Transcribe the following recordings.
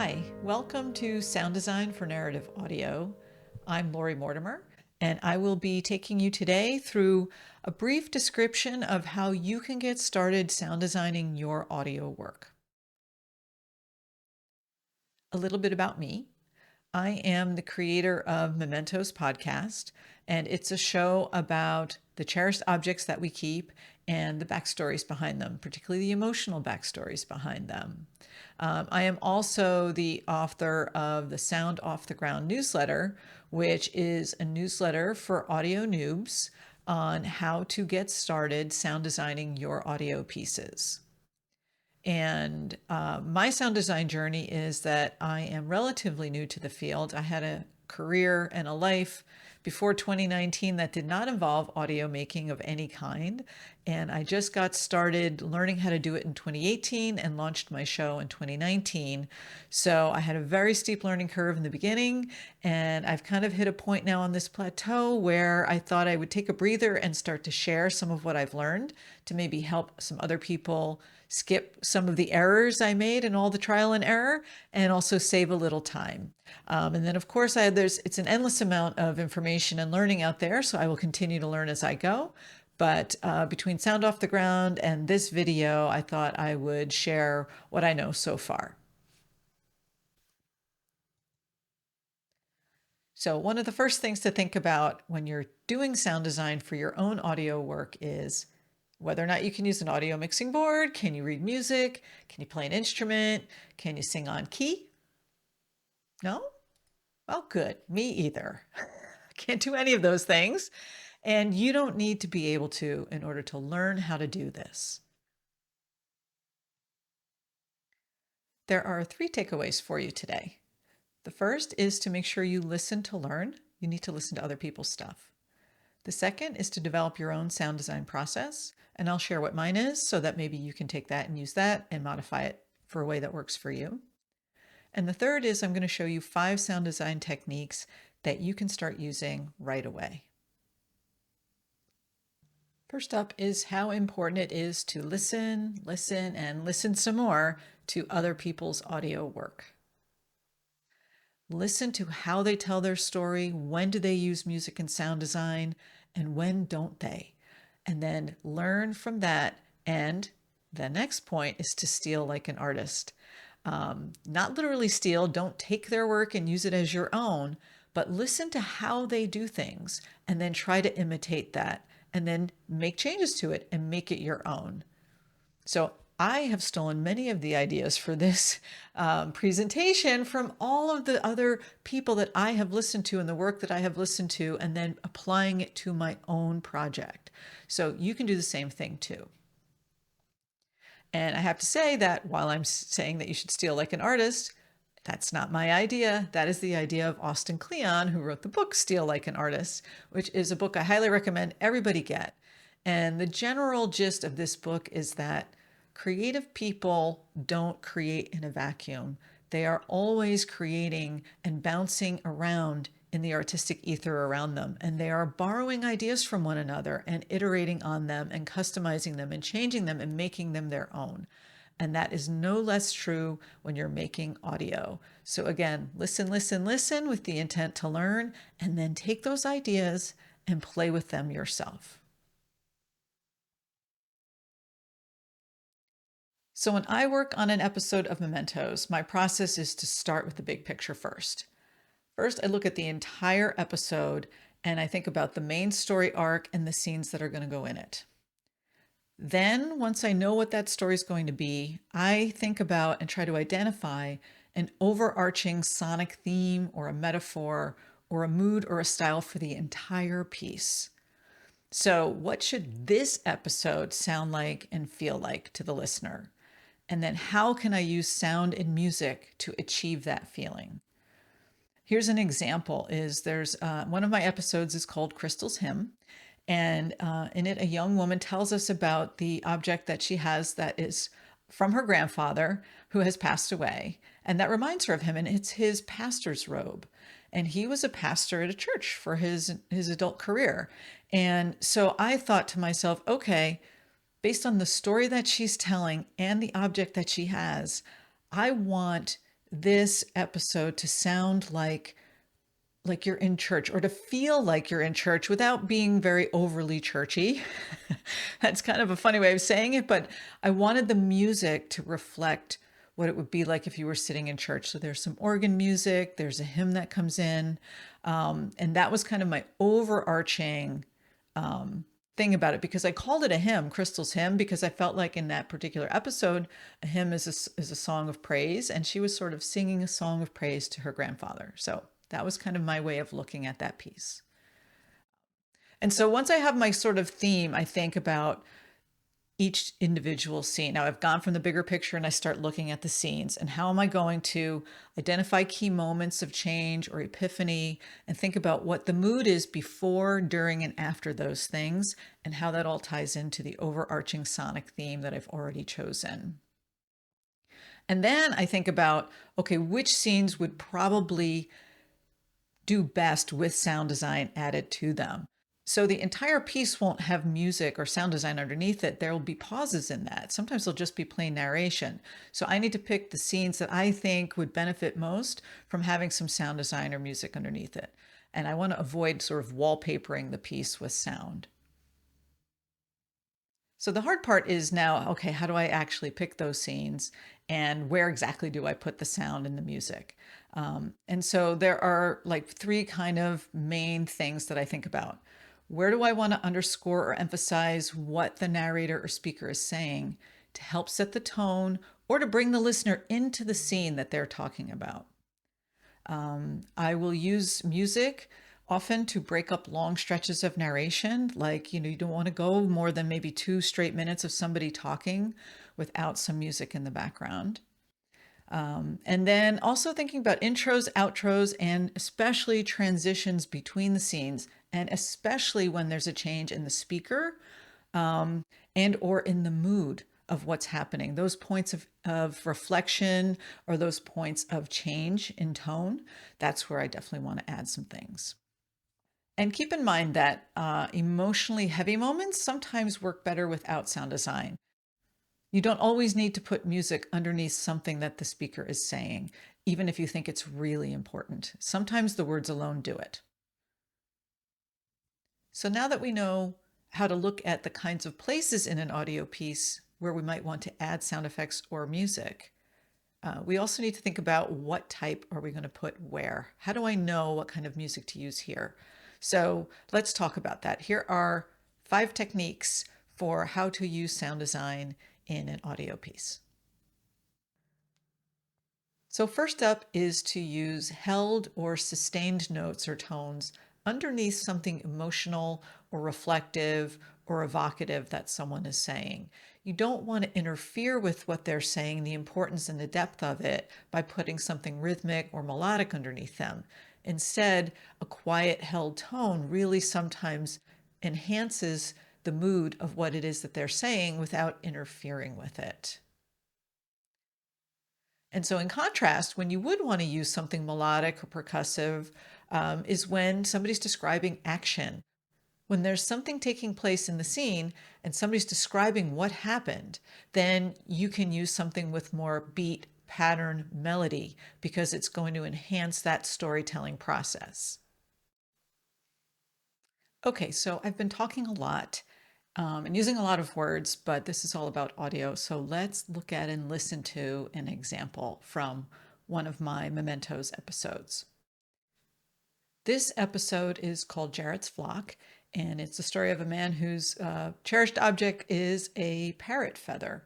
Hi, welcome to Sound Design for Narrative Audio. I'm Lori Mortimer, and I will be taking you today through a brief description of how you can get started sound designing your audio work. A little bit about me. I am the creator of Mementos podcast, and it's a show about the cherished objects that we keep and the backstories behind them, particularly the emotional backstories behind them. I am also the author of the Sound Off the Ground newsletter, which is a newsletter for audio noobs on how to get started sound designing your audio pieces. And my sound design journey is that I am relatively new to the field. I had a career and a life before 2019 that did not involve audio making of any kind. And I just got started learning how to do it in 2018 and launched my show in 2019. So I had a very steep learning curve in the beginning, and I've kind of hit a point now on this plateau where I thought I would take a breather and start to share some of what I've learned to maybe help some other people skip some of the errors I made and all the trial and error, and also save a little time. And then, of course, it's an endless amount of information and learning out there, so I will continue to learn as I go. But between Sound Off the Ground and this video, I thought I would share what I know so far. So one of the first things to think about when you're doing sound design for your own audio work is whether or not you can use an audio mixing board. Can you read music? Can you play an instrument? Can you sing on key? No? Well, good. Me either. Can't do any of those things. And you don't need to be able to in order to learn how to do this. There are 3 takeaways for you today. The first is to make sure you listen to learn. You need to listen to other people's stuff. The second is to develop your own sound design process, and I'll share what mine is so that maybe you can take that and use that and modify it for a way that works for you. And the third is I'm going to show you 5 sound design techniques that you can start using right away. First up is how important it is to listen, and listen some more to other people's audio work. Listen to how they tell their story, when do they use music and sound design, and when don't they? And then learn from that. And the next point is to steal like an artist. Not literally steal, don't take their work and use it as your own, but listen to how they do things and then try to imitate that and then make changes to it and make it your own. So I have stolen many of the ideas for this presentation from all of the other people that I have listened to and the work that I have listened to, and then applying it to my own project. So you can do the same thing too. And I have to say that while I'm saying that you should steal like an artist, that's not my idea. That is the idea of Austin Kleon, who wrote the book Steal Like an Artist, which is a book I highly recommend everybody get. And the general gist of this book is that creative people don't create in a vacuum. They are always creating and bouncing around in the artistic ether around them. And they are borrowing ideas from one another and iterating on them and customizing them and changing them and making them their own. And that is no less true when you're making audio. So again, listen with the intent to learn, and then take those ideas and play with them yourself. So when I work on an episode of Mementos, my process is to start with the big picture first. First, I look at the entire episode and I think about the main story arc and the scenes that are going to go in it. Then, once I know what that story is going to be, I think about and try to identify an overarching sonic theme or a metaphor or a mood or a style for the entire piece. So, what should this episode sound like and feel like to the listener? And then how can I use sound and music to achieve that feeling? Here's an example there's one of my episodes is called Crystal's Hymn. And in it, a young woman tells us about the object that she has that is from her grandfather who has passed away. And that reminds her of him. And it's his pastor's robe. And he was a pastor at a church for his adult career. And so I thought to myself, okay, based on the story that she's telling and the object that she has, I want this episode to sound like you're in church, or to feel like you're in church without being very overly churchy. That's kind of a funny way of saying it, but I wanted the music to reflect what it would be like if you were sitting in church. So there's some organ music, there's a hymn that comes in, and that was kind of my overarching thing about it, because I called it a hymn, Crystal's hymn, because I felt like in that particular episode, a hymn is a song of praise, and she was sort of singing a song of praise to her grandfather. So that was kind of my way of looking at that piece. And so once I have my sort of theme, I think about each individual scene. Now I've gone from the bigger picture and I start looking at the scenes, and how am I going to identify key moments of change or epiphany, and think about what the mood is before, during, and after those things, and how that all ties into the overarching sonic theme that I've already chosen. And then I think about, okay, which scenes would probably do best with sound design added to them. So the entire piece won't have music or sound design underneath it. There will be pauses in that. Sometimes they'll just be plain narration. So I need to pick the scenes that I think would benefit most from having some sound design or music underneath it. And I want to avoid sort of wallpapering the piece with sound. So the hard part is now, okay, how do I actually pick those scenes, and where exactly do I put the sound and the music? And so there are like three kind of main things that I think about. Where do I want to underscore or emphasize what the narrator or speaker is saying to help set the tone, or to bring the listener into the scene that they're talking about? I will use music often to break up long stretches of narration. Like, you don't want to go more than maybe 2 straight minutes of somebody talking without some music in the background. And then also thinking about intros, outros, and especially transitions between the scenes, and especially when there's a change in the speaker, and or in the mood of what's happening. Those points of reflection, or those points of change in tone, that's where I definitely want to add some things. And keep in mind that emotionally heavy moments sometimes work better without sound design. You don't always need to put music underneath something that the speaker is saying, even if you think it's really important. Sometimes the words alone do it. So now that we know how to look at the kinds of places in an audio piece where we might want to add sound effects or music, we also need to think about what type are we going to put where. How do I know what kind of music to use here? So let's talk about that. Here are 5 techniques for how to use sound design in an audio piece. So first up is to use held or sustained notes or tones underneath something emotional or reflective or evocative that someone is saying. You don't want to interfere with what they're saying, the importance and the depth of it, by putting something rhythmic or melodic underneath them. Instead, a quiet held tone really sometimes enhances the mood of what it is that they're saying without interfering with it. And so in contrast, when you would want to use something melodic or percussive, is when somebody's describing action. When there's something taking place in the scene and somebody's describing what happened, then you can use something with more beat, pattern, melody, because it's going to enhance that storytelling process. Okay, so I've been talking a lot and using a lot of words, but this is all about audio. So let's look at and listen to an example from one of my Mementos episodes. This episode is called Jarrett's Flock, and it's the story of a man whose cherished object is a parrot feather.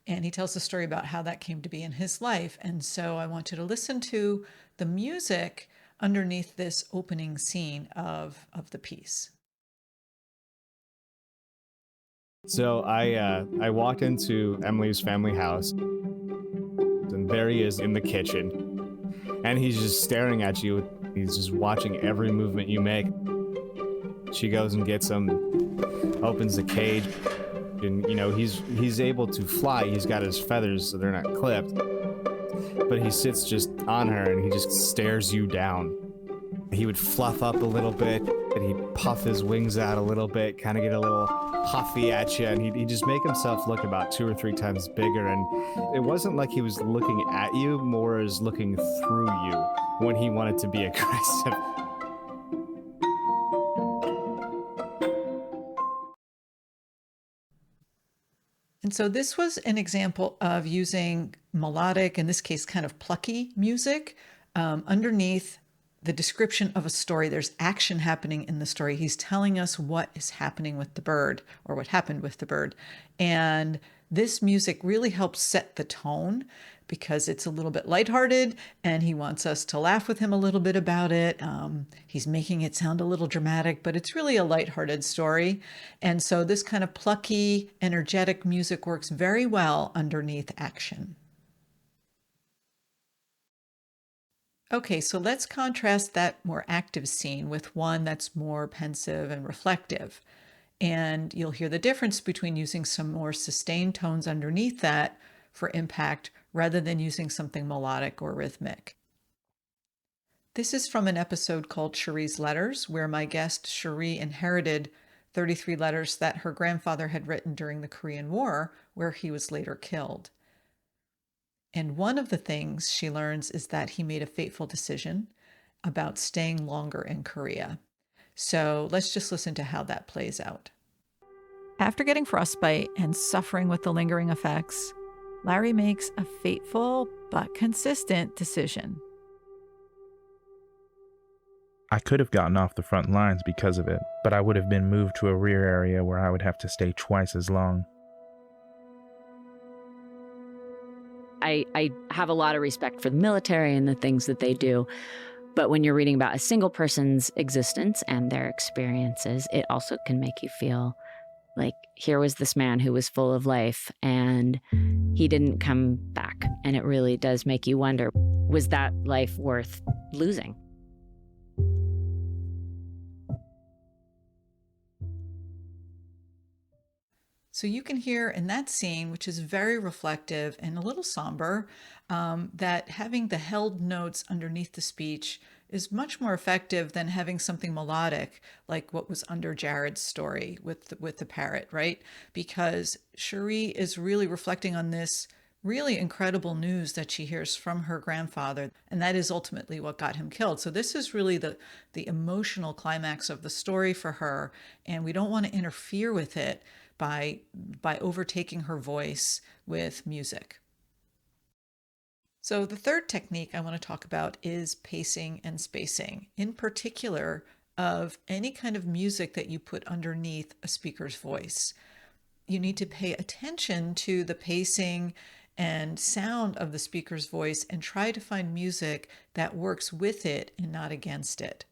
And he tells the story about how that came to be in his life. And so I want you to listen to the music underneath this opening scene of the piece. So I walked into Emily's family house, and there he is in the kitchen, and he's just staring at you. He's just watching every movement you make. She goes and gets him, opens the cage, and he's able to fly. He's got his feathers so they're not clipped, but he sits just on her and he just stares you down. He would fluff up a little bit, and he'd puff his wings out a little bit, kind of get a little puffy at you, and he'd just make himself look about 2 or 3 times bigger. And it wasn't like he was looking at you, more as looking through you when he wanted to be aggressive. And so this was an example of using melodic, in this case, kind of plucky music, underneath the description of a story. There's action happening in the story. He's telling us what is happening with the bird, or what happened with the bird. And this music really helps set the tone because it's a little bit lighthearted and he wants us to laugh with him a little bit about it. He's making it sound a little dramatic, but it's really a lighthearted story. And so this kind of plucky, energetic music works very well underneath action. Okay, so let's contrast that more active scene with one that's more pensive and reflective. And you'll hear the difference between using some more sustained tones underneath that for impact rather than using something melodic or rhythmic. This is from an episode called Cherie's Letters, where my guest Cherie inherited 33 letters that her grandfather had written during the Korean War, where he was later killed. And one of the things she learns is that he made a fateful decision about staying longer in Korea. So let's just listen to how that plays out. After getting frostbite and suffering with the lingering effects, Larry makes a fateful but consistent decision. I could have gotten off the front lines because of it, but I would have been moved to a rear area where I would have to stay twice as long. I have a lot of respect for the military and the things that they do. But when you're reading about a single person's existence and their experiences, it also can make you feel like here was this man who was full of life and he didn't come back. And it really does make you wonder, was that life worth losing? So you can hear in that scene, which is very reflective and a little somber, that having the held notes underneath the speech is much more effective than having something melodic, like what was under Jared's story with the parrot, right? Because Cherie is really reflecting on this really incredible news that she hears from her grandfather, and that is ultimately what got him killed. So this is really the emotional climax of the story for her, and we don't want to interfere with it by overtaking her voice with music. So the third technique I want to talk about is pacing and spacing, in particular of any kind of music that you put underneath a speaker's voice. You need to pay attention to the pacing and sound of the speaker's voice and try to find music that works with it and not against it.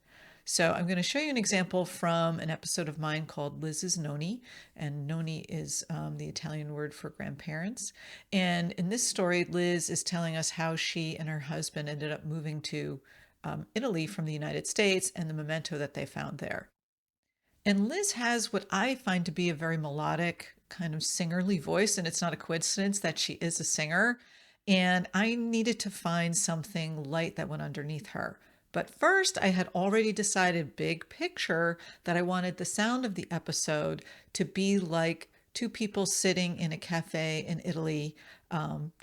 So I'm going to show you an example from an episode of mine called Liz's Noni, and Noni is the Italian word for grandparents. And in this story, Liz is telling us how she and her husband ended up moving to Italy from the United States and the memento that they found there. And Liz has what I find to be a very melodic, kind of singerly voice, and it's not a coincidence that she is a singer. And I needed to find something light that went underneath her. But first, I had already decided, big picture, that I wanted the sound of the episode to be like two people sitting in a cafe in Italy,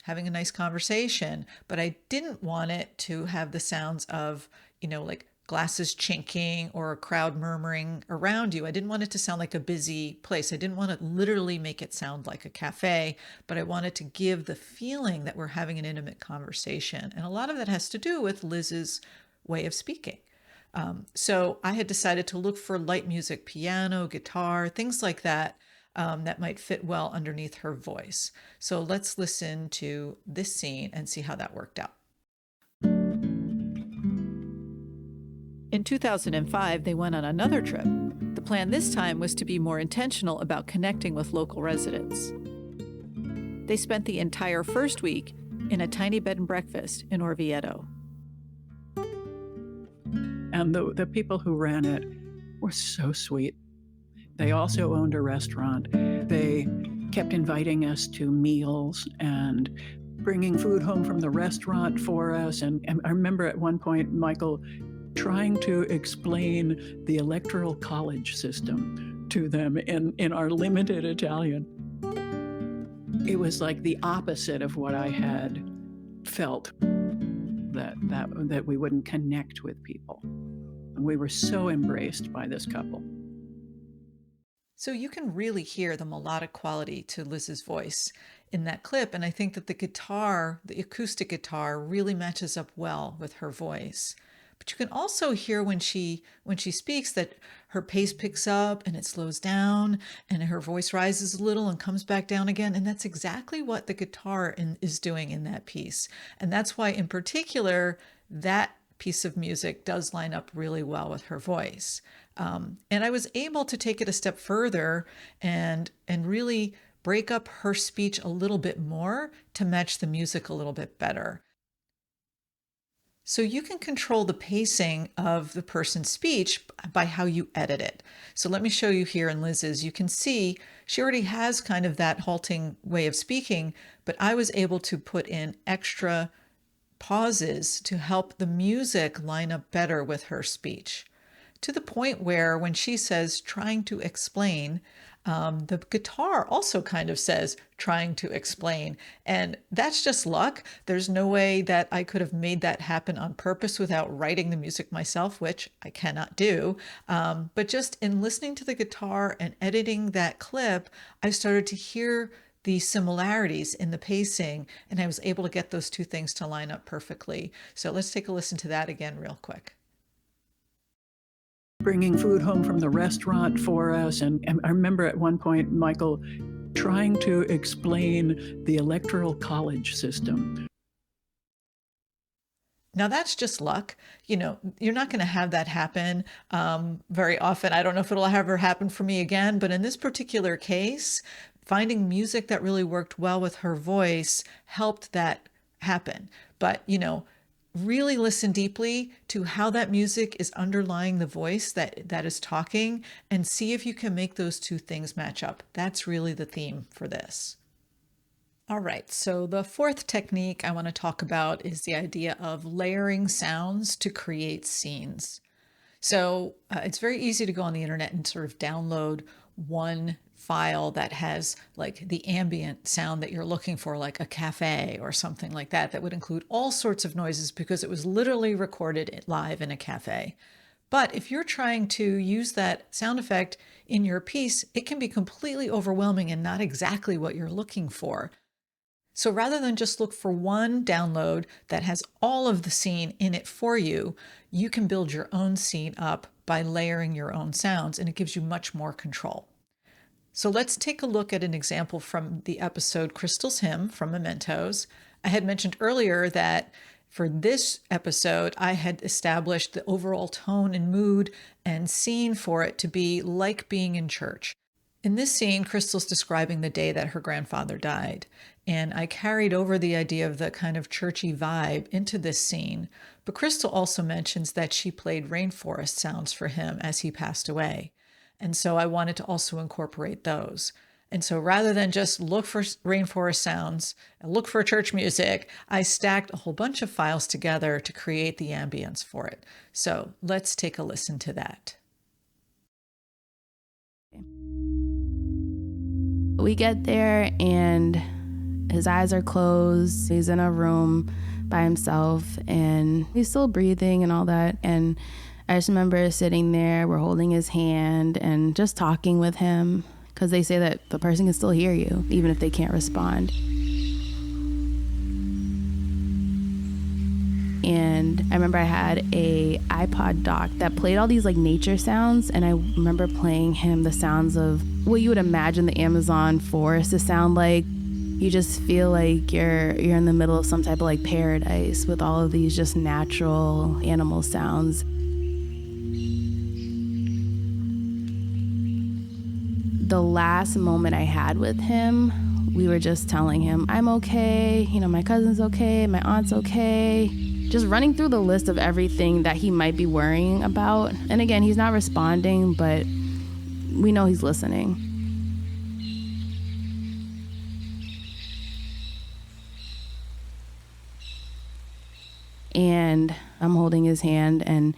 having a nice conversation. But I didn't want it to have the sounds of, like glasses chinking or a crowd murmuring around you. I didn't want it to sound like a busy place. I didn't want to literally make it sound like a cafe, but I wanted to give the feeling that we're having an intimate conversation. And a lot of that has to do with Liz's way of speaking. So I had decided to look for light music, piano, guitar, things like that, that might fit well underneath her voice. So let's listen to this scene and see how that worked out. In 2005, they went on another trip. The plan this time was to be more intentional about connecting with local residents. They spent the entire first week in a tiny bed and breakfast in Orvieto. And the people who ran it were so sweet. They also owned a restaurant. They kept inviting us to meals and bringing food home from the restaurant for us. And I remember at one point, Michael trying to explain the electoral college system to them in our limited Italian. It was like the opposite of what I had felt, that we wouldn't connect with people. And we were so embraced by this couple. So you can really hear the melodic quality to Liz's voice in that clip. And I think that the guitar, the acoustic guitar, really matches up well with her voice. But you can also hear when she speaks that her pace picks up and it slows down and her voice rises a little and comes back down again. And that's exactly what the guitar is doing in that piece. And that's why, in particular, that piece of music does line up really well with her voice. And I was able to take it a step further and really break up her speech a little bit more to match the music a little bit better. So you can control the pacing of the person's speech by how you edit it. So let me show you here in Liz's. You can see she already has kind of that halting way of speaking, but I was able to put in extra pauses to help the music line up better with her speech, to the point where when she says trying to explain, the guitar also kind of says trying to explain. And that's just luck. There's no way that I could have made that happen on purpose without writing the music myself, which I cannot do. But just in listening to the guitar and editing that clip, I started to hear the similarities in the pacing, and I was able to get those two things to line up perfectly. So let's take a listen to that again real quick. Bringing food home from the restaurant for us. And I remember at one point, Michael trying to explain the electoral college system. Now that's just luck. You know, you're not going to have that happen very often. I don't know if it'll ever happen for me again, but in this particular case, finding music that really worked well with her voice helped that happen. But, you know, really listen deeply to how that music is underlying the voice that is talking, and see if you can make those two things match up. That's really the theme for this. All right, so the fourth technique I want to talk about is the idea of layering sounds to create scenes. So it's very easy to go on the internet and sort of download one file that has like the ambient sound that you're looking for, like a cafe or something like that, that would include all sorts of noises because it was literally recorded live in a cafe. But if you're trying to use that sound effect in your piece, it can be completely overwhelming and not exactly what you're looking for. So rather than just look for one download that has all of the scene in it for you, you can build your own scene up by layering your own sounds, and it gives you much more control. So let's take a look at an example from the episode Crystal's Hymn from Mementos. I had mentioned earlier that for this episode, I had established the overall tone and mood and scene for it to be like being in church. In this scene, Crystal's describing the day that her grandfather died, and I carried over the idea of the kind of churchy vibe into this scene. But Crystal also mentions that she played rainforest sounds for him as he passed away. And so I wanted to also incorporate those. And so rather than just look for rainforest sounds and look for church music, I stacked a whole bunch of files together to create the ambience for it. So let's take a listen to that. We get there and his eyes are closed. He's in a room by himself and he's still breathing and all that. And I just remember sitting there, we're holding his hand and just talking with him, because they say that the person can still hear you, even if they can't respond. And I remember I had a iPod dock that played all these like nature sounds, and I remember playing him the sounds of what you would imagine the Amazon forest to sound like. You just feel like you're in the middle of some type of like paradise with all of these just natural animal sounds. The last moment I had with him, we were just telling him, I'm okay, you know, my cousin's okay, my aunt's okay. Just running through the list of everything that he might be worrying about. And again, he's not responding, but we know he's listening. And I'm holding his hand and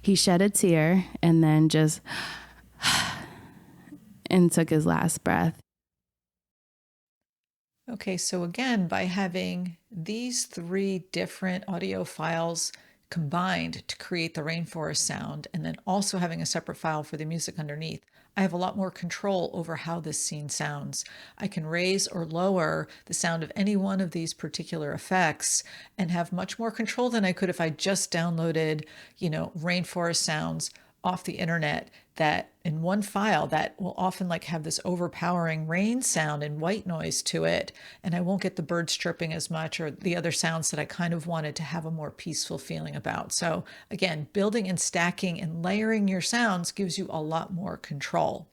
he shed a tear and then just and took his last breath. Okay, so again, by having these three different audio files combined to create the rainforest sound, and then also having a separate file for the music underneath, I have a lot more control over how this scene sounds. I can raise or lower the sound of any one of these particular effects and have much more control than I could if I just downloaded, rainforest sounds off the internet that in one file that will often have this overpowering rain sound and white noise to it, and I won't get the birds chirping as much or the other sounds that I kind of wanted to have a more peaceful feeling about. So again, building and stacking and layering your sounds gives you a lot more control.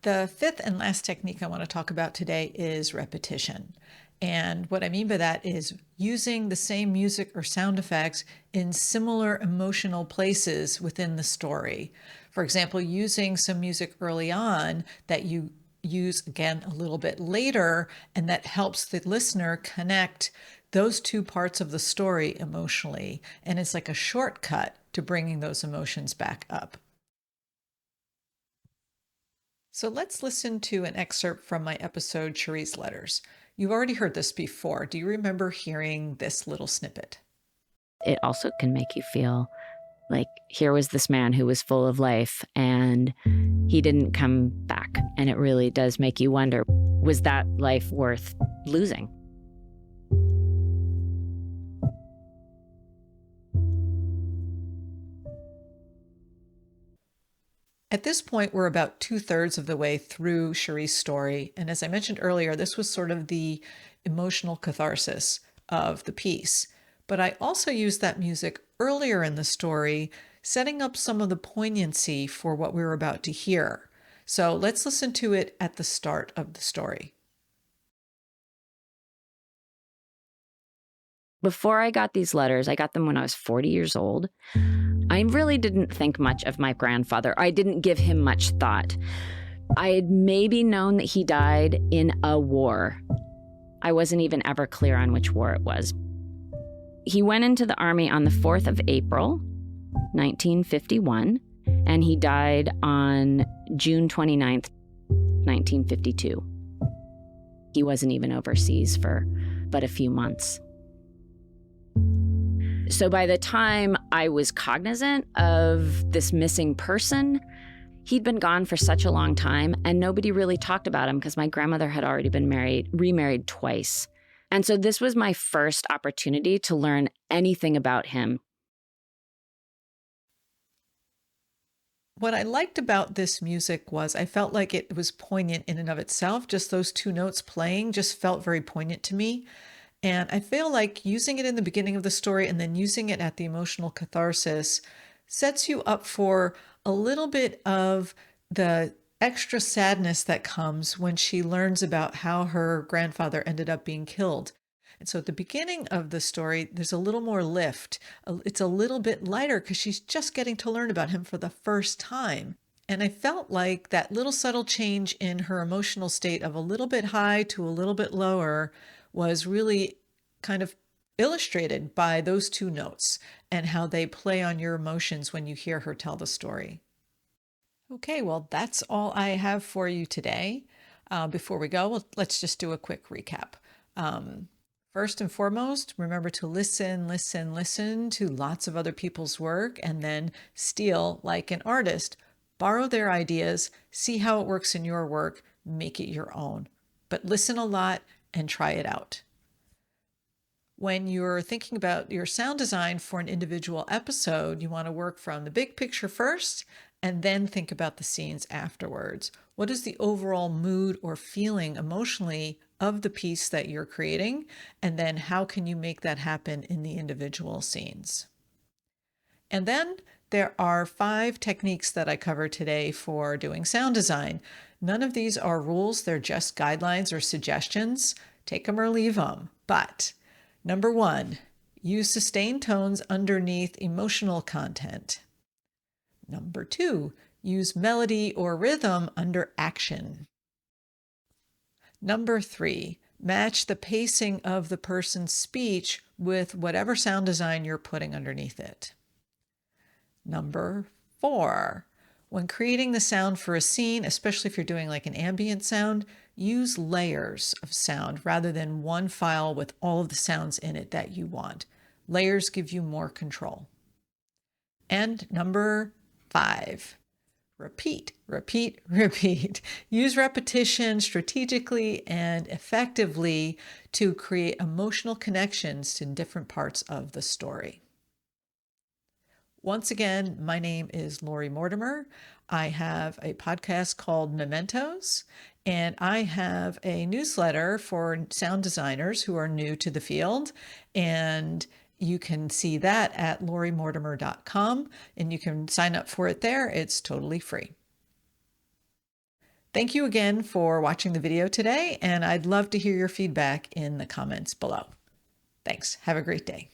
The fifth and last technique I want to talk about today is repetition. And what I mean by that is using the same music or sound effects in similar emotional places within the story. For example, using some music early on that you use again a little bit later, and that helps the listener connect those two parts of the story emotionally. And it's like a shortcut to bringing those emotions back up. So let's listen to an excerpt from my episode, Cherie's Letters. You've already heard this before. Do you remember hearing this little snippet? It also can make you feel like here was this man who was full of life and he didn't come back. And it really does make you wonder, was that life worth losing? At this point, we're about 2/3 of the way through Cherie's story. And as I mentioned earlier, this was sort of the emotional catharsis of the piece. But I also used that music earlier in the story, setting up some of the poignancy for what we were about to hear. So let's listen to it at the start of the story. Before I got these letters, I got them when I was 40 years old. I really didn't think much of my grandfather. I didn't give him much thought. I had maybe known that he died in a war. I wasn't even ever clear on which war it was. He went into the army on the 4th of April, 1951, and he died on June 29th, 1952. He wasn't even overseas for but a few months. So by the time I was cognizant of this missing person, he'd been gone for such a long time and nobody really talked about him because my grandmother had already been remarried twice. And so this was my first opportunity to learn anything about him. What I liked about this music was I felt like it was poignant in and of itself. Just those two notes playing just felt very poignant to me. And I feel like using it in the beginning of the story and then using it at the emotional catharsis sets you up for a little bit of the extra sadness that comes when she learns about how her grandfather ended up being killed. And so at the beginning of the story, there's a little more lift. It's a little bit lighter because she's just getting to learn about him for the first time. And I felt like that little subtle change in her emotional state of a little bit high to a little bit lower was really kind of illustrated by those two notes and how they play on your emotions when you hear her tell the story. Okay, well, that's all I have for you today. Before we go, let's just do a quick recap. First and foremost, remember to listen to lots of other people's work and then steal, like an artist, borrow their ideas, see how it works in your work, make it your own. But listen a lot and try it out. When you're thinking about your sound design for an individual episode, you want to work from the big picture first and then think about the scenes afterwards. What is the overall mood or feeling emotionally of the piece that you're creating? And then how can you make that happen in the individual scenes? And then there are 5 techniques that I covered today for doing sound design. None of these are rules, they're just guidelines or suggestions. Take them or leave them. But number 1, use sustained tones underneath emotional content. Number 2, use melody or rhythm under action. Number 3, match the pacing of the person's speech with whatever sound design you're putting underneath it. Number 4, When creating the sound for a scene, especially if you're doing like an ambient sound, use layers of sound rather than one file with all of the sounds in it that you want. Layers give you more control. And number 5, repeat, repeat, repeat. Use repetition strategically and effectively to create emotional connections to different parts of the story. Once again, my name is Lori Mortimer. I have a podcast called Mementos, and I have a newsletter for sound designers who are new to the field. And you can see that at lorimortimer.com, and you can sign up for it there. It's totally free. Thank you again for watching the video today, and I'd love to hear your feedback in the comments below. Thanks. Have a great day.